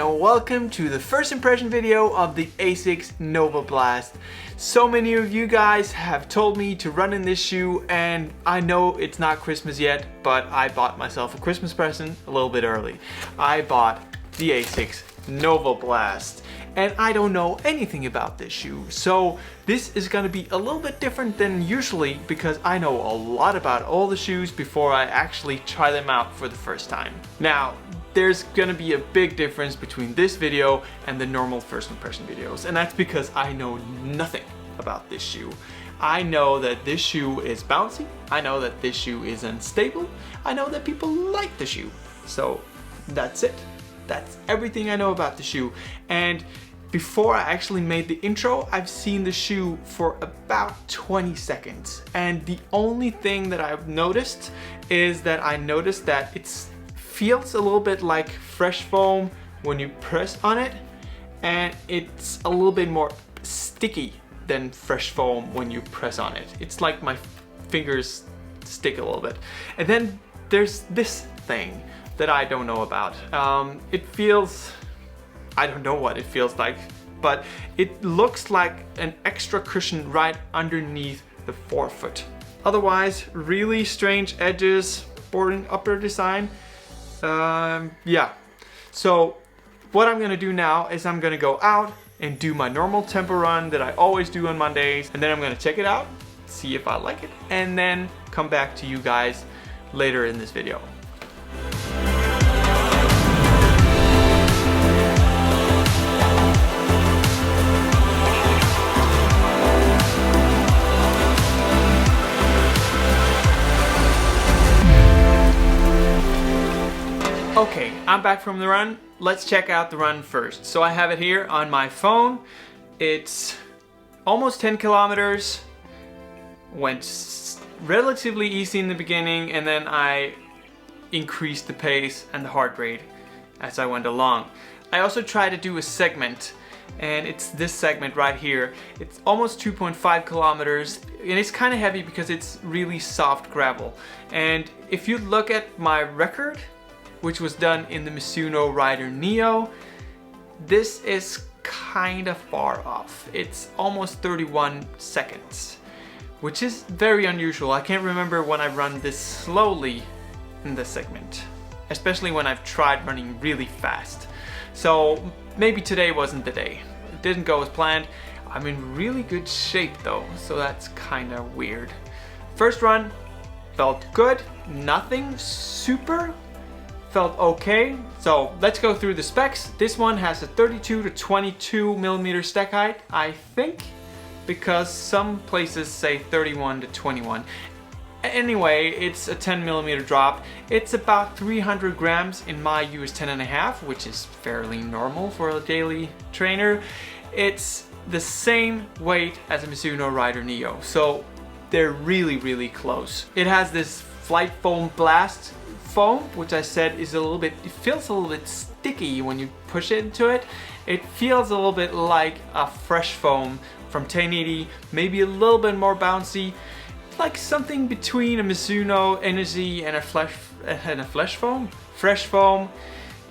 and welcome to the first impression video of the Asics Novablast. So many of you guys have told me to run in this shoe, and I know it's not Christmas yet, but I bought myself a Christmas present a little bit early. I bought the Asics Novablast, and I don't know anything about this shoe, so this is going to be a little bit different than usually because I know a lot about all the shoes before I actually try them out for the first time. Now, there's gonna be a big difference between this video and the normal first impression videos, and that's because I know nothing about this shoe. I know that this shoe is bouncy, I know that this shoe is unstable, I know that people like the shoe. So that's it. That's everything I know about the shoe. And before I actually made the intro, I've seen the shoe for about 20 seconds. And the only thing that I've noticed is that I noticed that it feels a little bit like fresh foam when you press on it, and it's a little bit more sticky than fresh foam when you press on it. It's like my fingers stick a little bit. And then there's this thing that I don't know about. It feels, I don't know what it feels like, but it looks like an extra cushion right underneath the forefoot. Otherwise, really strange edges, boring upper design. Yeah. So what I'm gonna do now is I'm gonna go out and do my normal tempo run that I always do on Mondays, and then I'm gonna check it out, see if I like it, and then come back to you guys later in this video. Okay, I'm back from the run. Let's check out the run first. So I have it here on my phone. It's almost 10 kilometers. Went relatively easy in the beginning, and then I increased the pace and the heart rate as I went along. I also tried to do a segment, and it's this segment right here. It's almost 2.5 kilometers, and it's kind of heavy because it's really soft gravel. And if you look at my record, which was done in the Mizuno Rider Neo, this is kind of far off. It's almost 31 seconds, which is very unusual. I can't remember when I've run this slowly in this segment, especially when I've tried running really fast. So maybe today wasn't the day. It didn't go as planned. I'm in really good shape though, so that's kind of weird. First run felt good, nothing super, felt okay. So let's go through the specs. This one has a 32 to 22 millimeter stack height, I think, because some places say 31 to 21. Anyway, it's a 10 millimeter drop. It's about 300 grams in my US 10.5, which is fairly normal for a daily trainer. It's the same weight as a Mizuno Rider Neo, so they're really close. It has this Flight Foam Blast foam, which I said is a little bit, it feels a little bit sticky when you push it into it. It feels a little bit like a fresh foam from 1080, maybe a little bit more bouncy, like something between a Mizuno Energy and a Fresh Foam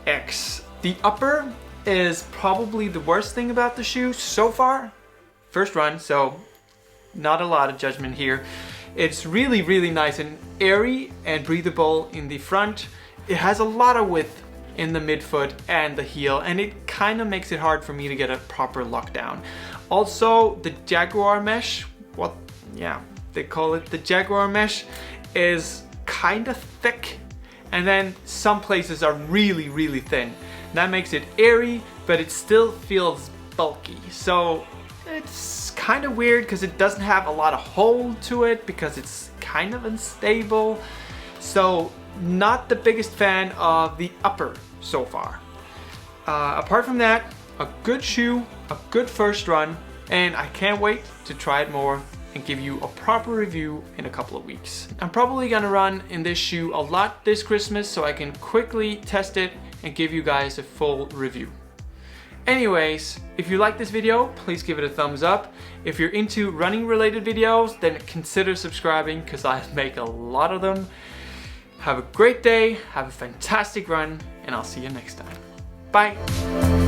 X. The upper is probably the worst thing about the shoe so far. First run, so not a lot of judgment here. It's really nice and airy and breathable in the front. It has a lot of width in the midfoot and the heel, and it kind of makes it hard for me to get a proper lockdown. Also, the Jaguar mesh, they call it the Jaguar mesh, is kind of thick, and then some places are really thin. That makes it airy, but it still feels bulky. So it's kind of weird because it doesn't have a lot of hold to it because it's kind of unstable. So not the biggest fan of the upper so far. Apart from that, a good shoe, a good first run, and I can't wait to try it more and give you a proper review in a couple of weeks. I'm probably gonna run in this shoe a lot this Christmas so I can quickly test it and give you guys a full review. Anyways, if you like this video, please give it a thumbs up. If you're into running related videos, then consider subscribing because I make a lot of them. Have a great day, have a fantastic run, and I'll see you next time. Bye.